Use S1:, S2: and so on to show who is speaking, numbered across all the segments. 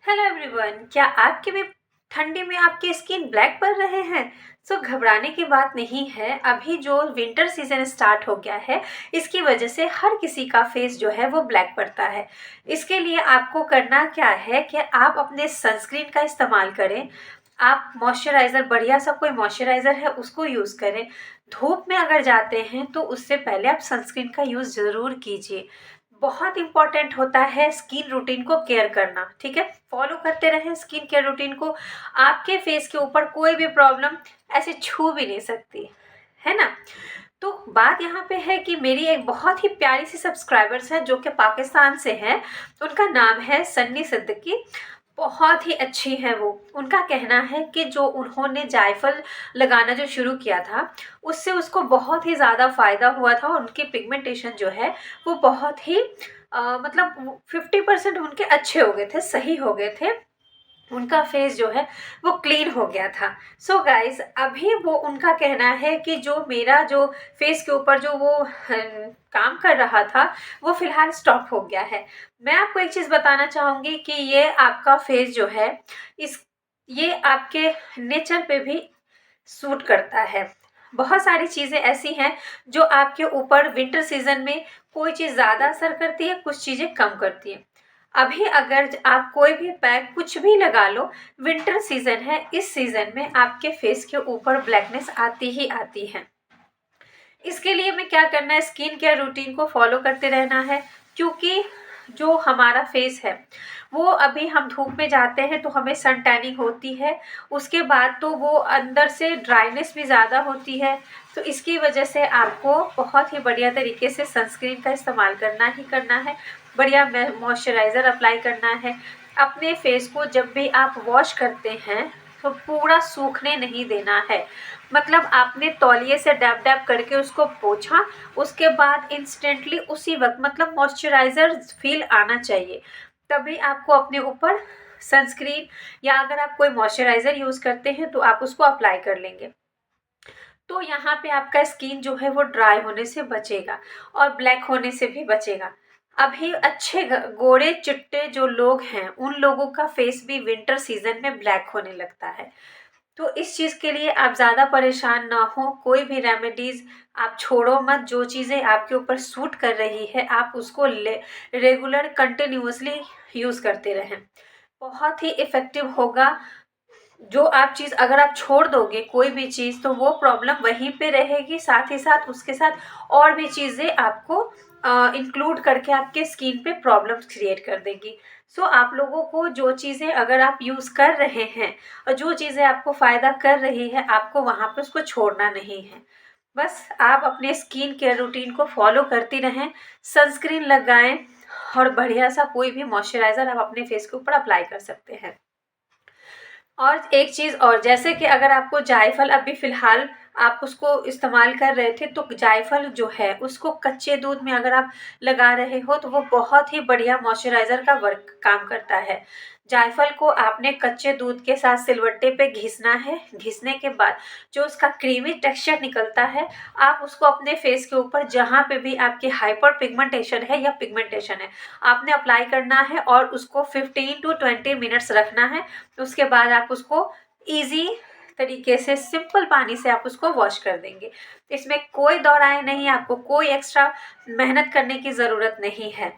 S1: Hello everyone, क्या आपके भी ठंडी में आपके स्किन ब्लैक पड़ रहे हैं? सो घबराने की बात नहीं है। अभी जो विंटर सीजन स्टार्ट हो गया है, इसकी वजह से हर किसी का फेस जो है वो ब्लैक पड़ता है। इसके लिए आपको करना क्या है कि आप अपने सनस्क्रीन का इस्तेमाल करें। आप मॉइस्चराइज़र, बढ़िया सा कोई मॉइस्चराइज़र है उसको यूज़ करें। धूप में अगर जाते हैं तो उससे पहले आप सनस्क्रीन का यूज़ ज़रूर कीजिए। बहुत इंपॉर्टेंट होता है स्किन रूटीन को केयर करना। ठीक है, फॉलो करते रहें स्किन केयर रूटीन को। आपके फेस के ऊपर कोई भी प्रॉब्लम ऐसे छू भी नहीं सकती है ना। तो बात यहाँ पे है कि मेरी एक बहुत ही प्यारी सी सब्सक्राइबर्स है जो कि पाकिस्तान से है। उनका नाम है सन्नी सिद्दीकी। बहुत ही अच्छी है वो। उनका कहना है कि जो उन्होंने जायफल लगाना जो शुरू किया था, उससे उसको बहुत ही ज़्यादा फ़ायदा हुआ था और उनकी पिगमेंटेशन जो है वो बहुत ही मतलब 50% उनके अच्छे हो गए थे, सही हो गए थे। उनका फेस जो है वो क्लीन हो गया था। सो गाइस, अभी वो उनका कहना है कि जो मेरा जो फेस के ऊपर जो वो काम कर रहा था, वो फिलहाल स्टॉप हो गया है। मैं आपको एक चीज़ बताना चाहूँगी कि ये आपका फेस जो है, इस ये आपके नेचर पे भी सूट करता है। बहुत सारी चीज़ें ऐसी हैं जो आपके ऊपर विंटर सीजन में कोई चीज़ ज़्यादा असर करती है, कुछ चीज़ें कम करती है। अभी अगर आप कोई भी पैक कुछ भी लगा लो, विंटर सीजन है, इस सीजन में आपके फेस के ऊपर ब्लैकनेस आती ही आती है। इसके लिए हमें क्या करना है, स्किन केयर रूटीन को फॉलो करते रहना है। क्योंकि जो हमारा फेस है वो, अभी हम धूप में जाते हैं तो हमें सन टैनिंग होती है। उसके बाद तो वो अंदर से ड्राइनेस भी ज़्यादा होती है। तो इसकी वजह से आपको बहुत ही बढ़िया तरीके से सनस्क्रीन का इस्तेमाल करना ही करना है। बढ़िया मॉइस्चराइज़र अप्लाई करना है। अपने फेस को जब भी आप वॉश करते हैं तो पूरा सूखने नहीं देना है। मतलब आपने तौलिए से डैब डैब करके उसको पोंछा, उसके बाद इंस्टेंटली उसी वक्त मतलब मॉइस्चराइज़र फील आना चाहिए। तभी आपको अपने ऊपर सनस्क्रीन, या अगर आप कोई मॉइस्चराइज़र यूज़ करते हैं तो आप उसको अप्लाई कर लेंगे। तो यहाँ पे आपका स्किन जो है वो ड्राई होने से बचेगा और ब्लैक होने से भी बचेगा। अभी अच्छे गोरे चिट्टे जो लोग हैं, उन लोगों का फेस भी विंटर सीजन में ब्लैक होने लगता है। तो इस चीज़ के लिए आप ज़्यादा परेशान ना हो। कोई भी रेमेडीज़ आप छोड़ो मत। जो चीज़ें आपके ऊपर सूट कर रही है, आप उसको रेगुलर कंटिन्यूअसली यूज़ करते रहें। बहुत ही इफ़ेक्टिव होगा। जो आप चीज़ अगर आप छोड़ दोगे कोई भी चीज़, तो वो प्रॉब्लम वहीं पे रहेगी, साथ ही साथ उसके साथ और भी चीज़ें आपको इंक्लूड करके आपके स्किन पे प्रॉब्लम्स क्रिएट कर देगी। सो आप लोगों को जो चीज़ें अगर आप यूज़ कर रहे हैं और जो चीज़ें आपको फ़ायदा कर रही है, आपको वहाँ पे उसको छोड़ना नहीं है। बस आप अपने स्किन केयर रूटीन को फॉलो करती रहें, सनस्क्रीन लगाएं और बढ़िया सा कोई भी मॉइस्चराइज़र आप अपने फेस के ऊपर अप्लाई कर सकते हैं। और एक चीज़ और, जैसे कि अगर आपको जायफल अभी फ़िलहाल आप उसको इस्तेमाल कर रहे थे, तो जायफल जो है उसको कच्चे दूध में अगर आप लगा रहे हो तो वो बहुत ही बढ़िया मॉइस्चराइज़र का वर्क काम करता है। जायफल को आपने कच्चे दूध के साथ सिलवट्टे पे घिसना है। घिसने के बाद जो उसका क्रीमी टेक्सचर निकलता है, आप उसको अपने फेस के ऊपर जहाँ पे भी आपकी हाइपर पिगमेंटेशन है या पिगमेंटेशन है, आपने अप्लाई करना है और उसको 15 टू 20 मिनट्स रखना है। उसके बाद आप उसको ईज़ी तरीके से सिंपल पानी से आप उसको वॉश कर देंगे। इसमें कोई दौड़ाए नहीं, आपको कोई एक्स्ट्रा मेहनत करने की ज़रूरत नहीं है।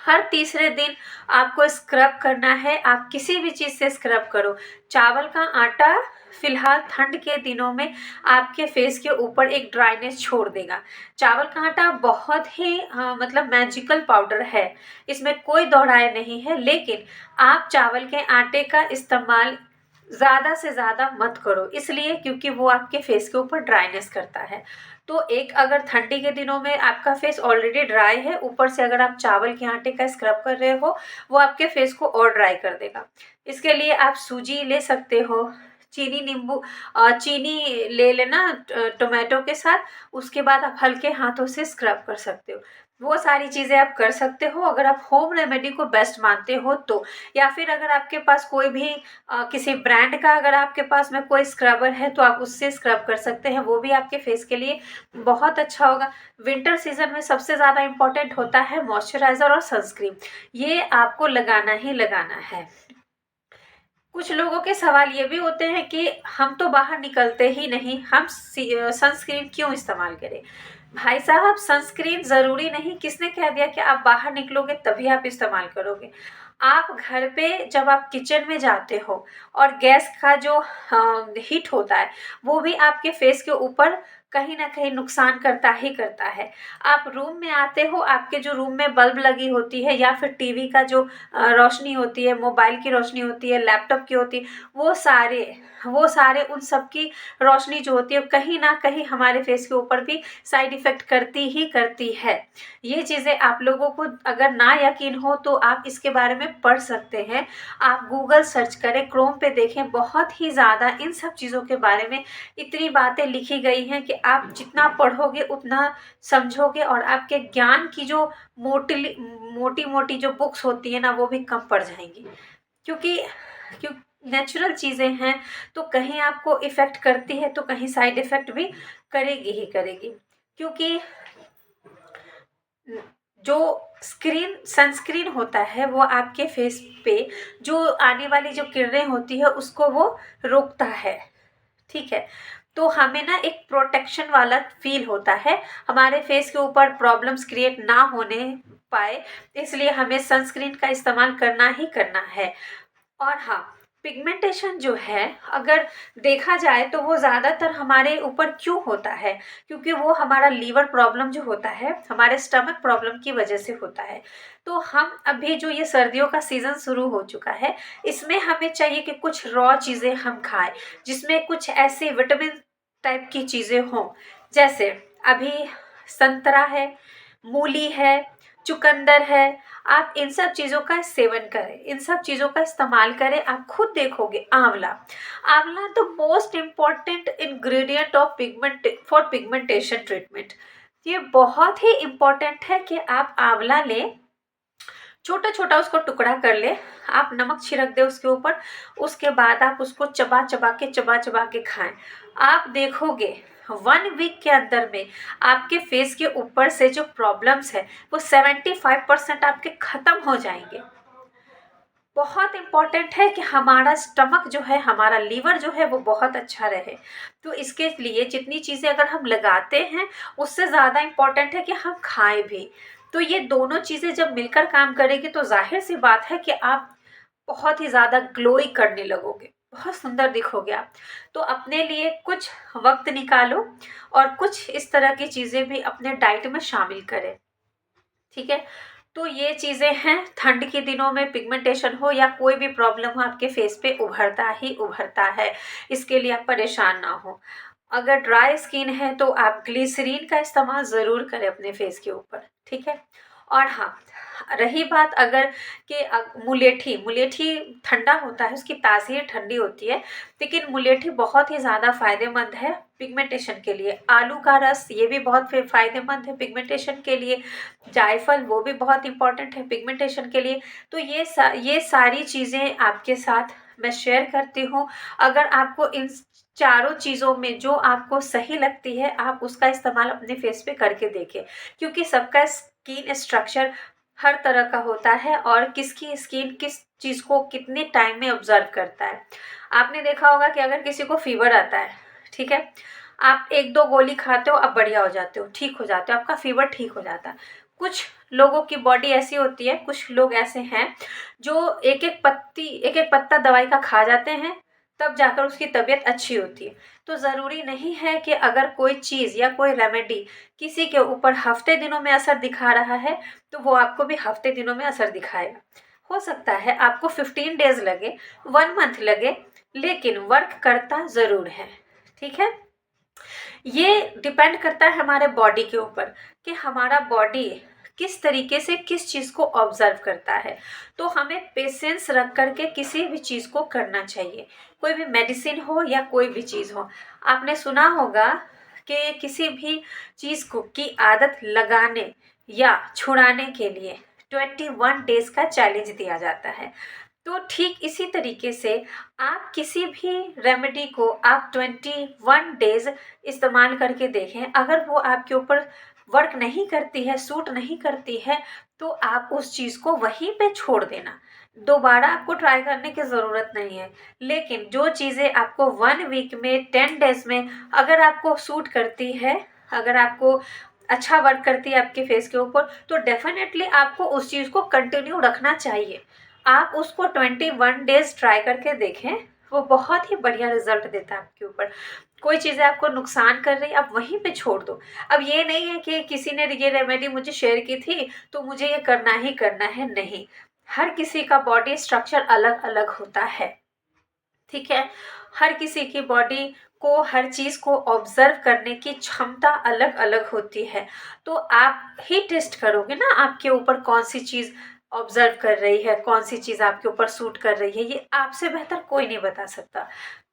S1: हर तीसरे दिन आपको स्क्रब करना है। आप किसी भी चीज़ से स्क्रब करो। चावल का आटा फिलहाल ठंड के दिनों में आपके फेस के ऊपर एक ड्राइनेस छोड़ देगा। चावल का आटा बहुत ही मतलब मैजिकल पाउडर है, इसमें कोई दौड़ाए नहीं है। लेकिन आप चावल के आटे का इस्तेमाल ज़्यादा से ज़्यादा मत करो, इसलिए क्योंकि वो आपके फेस के ऊपर ड्राइनेस करता है। तो एक, अगर ठंडी के दिनों में आपका फेस ऑलरेडी ड्राई है, ऊपर से अगर आप चावल के आटे का स्क्रब कर रहे हो, वो आपके फेस को और ड्राई कर देगा। इसके लिए आप सूजी ले सकते हो, चीनी, नींबू, चीनी ले लेना टोमेटो के साथ। उसके बाद आप हल्के हाथों से स्क्रब कर सकते हो। वो सारी चीज़ें आप कर सकते हो अगर आप होम रेमेडी को बेस्ट मानते हो तो। या फिर अगर आपके पास कोई भी किसी ब्रांड का अगर आपके पास में कोई स्क्रबर है तो आप उससे स्क्रब कर सकते हैं, वो भी आपके फेस के लिए बहुत अच्छा होगा। विंटर सीजन में सबसे ज़्यादा इम्पोर्टेंट होता है मॉइस्चराइज़र और सनस्क्रीन। ये आपको लगाना ही लगाना है। कुछ लोगों के सवाल ये भी होते हैं कि हम तो बाहर निकलते ही नहीं, हम सनस्क्रीन क्यों इस्तेमाल करें। भाई साहब, सनस्क्रीन ज़रूरी नहीं, किसने कह दिया कि आप बाहर निकलोगे तभी आप इस्तेमाल करोगे। आप घर पे जब आप किचन में जाते हो और गैस का जो हीट होता है वो भी आपके फेस के ऊपर कहीं ना कहीं नुकसान करता ही करता है। आप रूम में आते हो, आपके जो रूम में बल्ब लगी होती है या फिर टीवी का जो रोशनी होती है, मोबाइल की रोशनी होती है, लैपटॉप की होती है, वो सारे उन सब की रोशनी जो होती है कहीं ना कहीं हमारे फेस के ऊपर भी साइड इफ़ेक्ट करती ही करती है। ये चीज़ें आप लोगों को अगर ना यकीन हो तो आप इसके बारे में पढ़ सकते हैं। आप गूगल सर्च करें, क्रोम पे देखें, बहुत ही ज़्यादा इन सब चीज़ों के बारे में इतनी बातें लिखी गई हैं कि आप जितना पढ़ोगे उतना समझोगे और आपके ज्ञान की जो मोटी मोटी जो बुक्स होती है ना वो भी कम पड़ जाएंगी। क्योंकि क्यों नेचुरल चीज़ें हैं तो कहीं आपको इफ़ेक्ट करती है तो कहीं साइड इफ़ेक्ट भी करेगी ही करेगी। क्योंकि जो सनस्क्रीन होता है वो आपके फेस पे जो आने वाली जो किरणें होती है उसको वो रोकता है। ठीक है, तो हमें ना एक प्रोटेक्शन वाला फील होता है, हमारे फेस के ऊपर प्रॉब्लम्स क्रिएट ना होने पाए, इसलिए हमें सनस्क्रीन का इस्तेमाल करना ही करना है। और हाँ, पिगमेंटेशन जो है अगर देखा जाए तो वो ज़्यादातर हमारे ऊपर क्यों होता है, क्योंकि वो हमारा लीवर प्रॉब्लम जो होता है हमारे स्टमक प्रॉब्लम की वजह से होता है। तो हम अभी जो ये सर्दियों का सीज़न शुरू हो चुका है इसमें हमें चाहिए कि कुछ रॉ चीज़ें हम खाएं जिसमें कुछ ऐसी विटामिन टाइप की चीज़ें हों। जैसे अभी संतरा है, मूली है, चुकंदर है। आप इन सब चीज़ों का सेवन करें, इन सब चीज़ों का इस्तेमाल करें, आप खुद देखोगे। आंवला, आंवला तो most important ingredient of pigmentation treatment. ये बहुत ही इम्पॉर्टेंट है कि आप आंवला लें, छोटा छोटा उसको टुकड़ा कर ले, आप नमक छिड़क दे उसके ऊपर, उसके बाद आप उसको चबा चबा के खाएं। आप देखोगे 1 वीक के अंदर में आपके फेस के ऊपर से जो प्रॉब्लम्स है वो 75% आपके खत्म हो जाएंगे। बहुत इम्पॉर्टेंट है कि हमारा स्टमक जो है, हमारा लीवर जो है वो बहुत अच्छा रहे। तो इसके लिए जितनी चीज़ें अगर हम लगाते हैं उससे ज़्यादा इम्पॉर्टेंट है कि हम खाएं भी। तो ये दोनों चीज़ें जब मिलकर काम करेगी तो जाहिर सी बात है कि आप बहुत ही ज़्यादा ग्लोई करने लगोगे, बहुत सुंदर दिखोगे आप। तो अपने लिए कुछ वक्त निकालो और कुछ इस तरह की चीज़ें भी अपने डाइट में शामिल करें। ठीक है, तो ये चीज़ें हैं, ठंड के दिनों में पिगमेंटेशन हो या कोई भी प्रॉब्लम हो आपके फेस पे उभरता ही उभरता है, इसके लिए आप परेशान ना हो। अगर ड्राई स्किन है तो आप ग्लिसरीन का इस्तेमाल ज़रूर करें अपने फेस के ऊपर। ठीक है, और हाँ, रही बात अगर कि मुलेठी मुलेठी ठंडा होता है, उसकी तासीर ठंडी होती है, लेकिन मुलेठी बहुत ही ज़्यादा फायदेमंद है पिगमेंटेशन के लिए। आलू का रस ये भी बहुत फायदेमंद है पिगमेंटेशन के लिए। जायफल वो भी बहुत इंपॉर्टेंट है पिगमेंटेशन के लिए। तो ये सारी चीज़ें आपके साथ मैं शेयर करती हूँ। अगर आपको इन चारों चीज़ों में जो आपको सही लगती है आप उसका इस्तेमाल अपने फेस पे करके देखें, क्योंकि सबका स्किन स्ट्रक्चर हर तरह का होता है और किसकी स्किन किस चीज़ को कितने टाइम में ऑब्जर्व करता है। आपने देखा होगा कि अगर किसी को फीवर आता है, ठीक है, आप 1-2 गोली खाते हो, आप बढ़िया हो जाते हो, ठीक हो जाते हो, आपका फीवर ठीक हो जाता है। कुछ लोगों की बॉडी ऐसी होती है, कुछ लोग ऐसे हैं जो एक-एक पत्ता दवाई का खा जाते हैं, तब जाकर उसकी तबीयत अच्छी होती है। तो ज़रूरी नहीं है कि अगर कोई चीज़ या कोई रेमेडी किसी के ऊपर हफ्ते दिनों में असर दिखा रहा है तो वो आपको भी हफ्ते दिनों में असर दिखाएगा। हो सकता है आपको 15 डेज लगे, 1 मंथ लगे, लेकिन वर्क करता ज़रूर है। ठीक है, ये डिपेंड करता है हमारे बॉडी के ऊपर कि हमारा बॉडी किस तरीके से किस चीज़ को ऑब्जर्व करता है। तो हमें पेशेंस रख करके किसी भी चीज़ को करना चाहिए, कोई भी मेडिसिन हो या कोई भी चीज़ हो। आपने सुना होगा कि किसी भी चीज़ को की आदत लगाने या छुड़ाने के लिए 21 डेज का चैलेंज दिया जाता है। तो ठीक इसी तरीके से आप किसी भी रेमेडी को आप 21 डेज इस्तेमाल करके देखें। अगर वो आपके ऊपर वर्क नहीं करती है, सूट नहीं करती है, तो आप उस चीज़ को वहीं पे छोड़ देना। दोबारा आपको ट्राई करने की ज़रूरत नहीं है। लेकिन जो चीज़ें आपको 1 वीक में 10 डेज़ में अगर आपको सूट करती है, अगर आपको अच्छा वर्क करती है आपके फेस के ऊपर, तो डेफिनेटली आपको उस चीज़ को कंटिन्यू रखना चाहिए। आप उसको 21 डेज़ ट्राई करके देखें, वो बहुत ही बढ़िया रिजल्ट देता है आपके ऊपर। कोई चीज़ें आपको नुकसान कर रही है, आप वहीं पे छोड़ दो। अब ये नहीं है कि किसी ने ये रेमेडी मुझे शेयर की थी तो मुझे ये करना ही करना है, नहीं। हर किसी का बॉडी स्ट्रक्चर अलग अलग होता है, ठीक है। हर किसी की बॉडी को हर चीज को ऑब्जर्व करने की क्षमता अलग अलग होती है। तो आप ही टेस्ट करोगे ना आपके ऊपर कौन सी चीज ऑब्जर्व कर रही है, कौन सी चीज आपके ऊपर सूट कर रही है, ये आपसे बेहतर कोई नहीं बता सकता।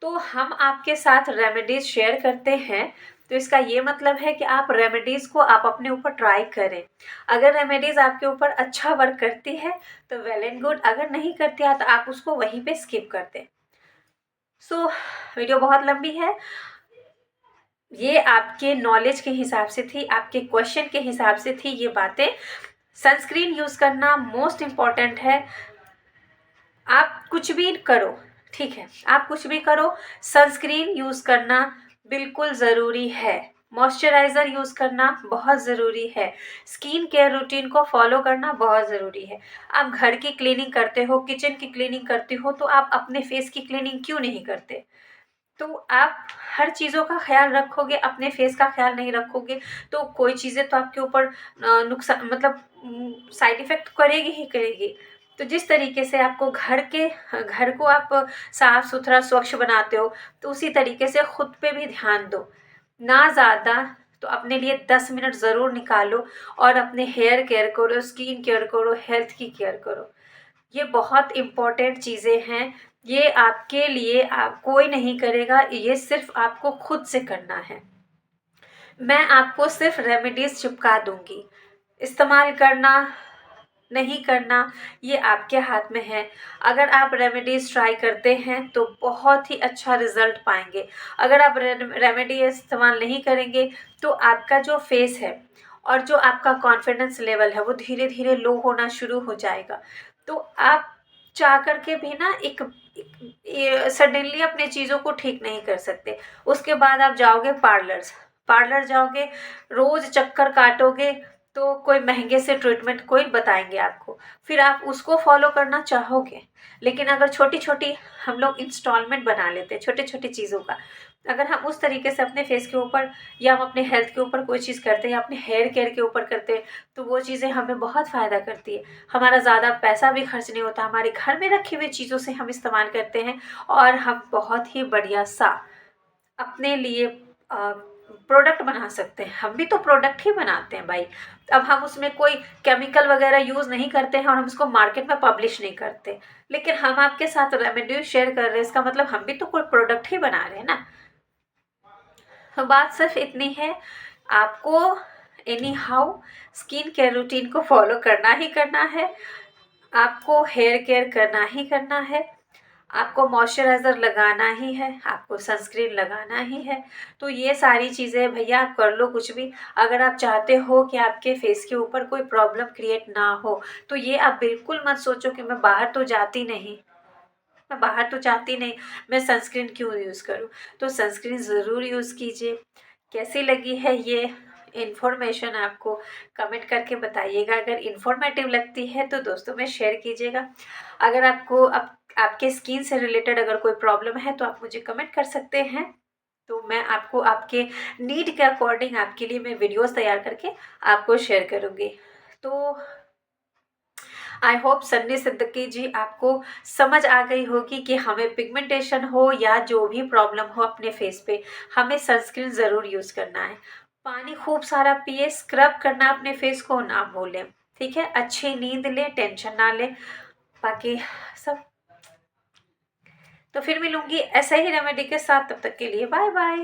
S1: तो हम आपके साथ रेमेडीज शेयर करते हैं, तो इसका ये मतलब है कि आप रेमेडीज को आप अपने ऊपर ट्राई करें। अगर रेमेडीज आपके ऊपर अच्छा वर्क करती है तो वेल एंड गुड, अगर नहीं करती है तो आप उसको वहीं पे स्किप कर दें। सो वीडियो बहुत लंबी है, ये आपके नॉलेज के हिसाब से थी, आपके क्वेश्चन के हिसाब से थी ये बातें। सनस्क्रीन यूज़ करना मोस्ट इम्पॉर्टेंट है। आप कुछ भी करो, ठीक है, आप कुछ भी करो, सनस्क्रीन यूज़ करना बिल्कुल ज़रूरी है। मॉइस्चराइज़र यूज़ करना बहुत ज़रूरी है। स्किन केयर रूटीन को फॉलो करना बहुत ज़रूरी है। आप घर की क्लीनिंग करते हो, किचन की क्लीनिंग करते हो, तो आप अपने फेस की क्लीनिंग क्यों नहीं करते? तो आप हर चीज़ों का ख्याल रखोगे, अपने फेस का ख्याल नहीं रखोगे तो कोई चीज़ें तो आपके ऊपर नुकसान, मतलब साइड इफ़ेक्ट करेगी ही करेगी। तो जिस तरीके से आपको घर को आप साफ सुथरा स्वच्छ बनाते हो, तो उसी तरीके से खुद पे भी ध्यान दो। ना ज़्यादा तो अपने लिए 10 मिनट ज़रूर निकालो और अपने हेयर केयर करो, स्किन केयर करो, हेल्थ की केयर करो। ये बहुत इम्पोर्टेंट चीज़ें हैं। ये आपके लिए आप कोई नहीं करेगा, ये सिर्फ आपको खुद से करना है। मैं आपको सिर्फ रेमेडीज चिपका दूंगी, इस्तेमाल करना नहीं करना ये आपके हाथ में है। अगर आप रेमेडीज ट्राई करते हैं तो बहुत ही अच्छा रिजल्ट पाएंगे। अगर आप रेमेडी इस्तेमाल नहीं करेंगे तो आपका जो फेस है और जो आपका कॉन्फिडेंस लेवल है वो धीरे धीरे लो होना शुरू हो जाएगा। तो आप चाह करके भी ना एक सडनली अपने चीज़ों को ठीक नहीं कर सकते। उसके बाद आप जाओगे पार्लर जाओगे, रोज चक्कर काटोगे, तो कोई महंगे से ट्रीटमेंट कोई बताएंगे आपको, फिर आप उसको फॉलो करना चाहोगे। लेकिन अगर छोटी छोटी हम लोग इंस्टॉलमेंट बना लेते हैं छोटे छोटे चीज़ों का, अगर हम उस तरीके से अपने फेस के ऊपर या हम अपने हेल्थ के ऊपर कोई चीज़ करते हैं या अपने हेयर केयर के ऊपर करते हैं, तो वो चीज़ें हमें बहुत फ़ायदा करती है। हमारा ज़्यादा पैसा भी खर्च नहीं होता, हमारे घर में रखी हुई चीज़ों से हम इस्तेमाल करते हैं और हम बहुत ही बढ़िया सा अपने लिए प्रोडक्ट बना सकते हैं। हम भी तो प्रोडक्ट ही बनाते हैं भाई। अब हम उसमें कोई केमिकल वगैरह यूज़ नहीं करते हैं और हम उसको मार्केट में पब्लिश नहीं करते, लेकिन हम आपके साथ रेमेडी शेयर कर रहे हैं, इसका मतलब हम भी तो कोई प्रोडक्ट ही बना रहे हैं ना। तो बात सिर्फ इतनी है, आपको any how skin care routine को फॉलो करना ही करना है, आपको हेयर केयर करना ही करना है, आपको मॉइस्चराइज़र लगाना ही है, आपको सनस्क्रीन लगाना ही है। तो ये सारी चीज़ें भैया आप कर लो कुछ भी। अगर आप चाहते हो कि आपके फेस के ऊपर कोई प्रॉब्लम क्रिएट ना हो, तो ये आप बिल्कुल मत सोचो कि मैं बाहर तो जाती नहीं, मैं सनस्क्रीन क्यों यूज़ करूँ। तो सनस्क्रीन ज़रूर यूज़ कीजिए। कैसी लगी है ये इन्फॉर्मेशन आपको कमेंट करके बताइएगा। अगर इन्फॉर्मेटिव लगती है तो दोस्तों में शेयर कीजिएगा। अगर आपको आपके स्किन से रिलेटेड अगर कोई प्रॉब्लम है तो आप मुझे कमेंट कर सकते हैं, तो मैं आपको आपके नीड के अकॉर्डिंग आपके लिए मैं वीडियोस तैयार करके आपको शेयर करूँगी। तो आई होप सन्नी सिद्दीकी जी आपको समझ आ गई होगी कि हमें पिगमेंटेशन हो या जो भी प्रॉब्लम हो अपने फेस पे, हमें सनस्क्रीन ज़रूर यूज़ करना है। पानी खूब सारा पिए, स्क्रब करना अपने फेस को ना भूलें, ठीक है। अच्छी नींद लें, टेंशन ना लें, बाकी सब। तो फिर मिलूंगी ऐसे ही रेमेडी के साथ, तब तक के लिए बाय बाय।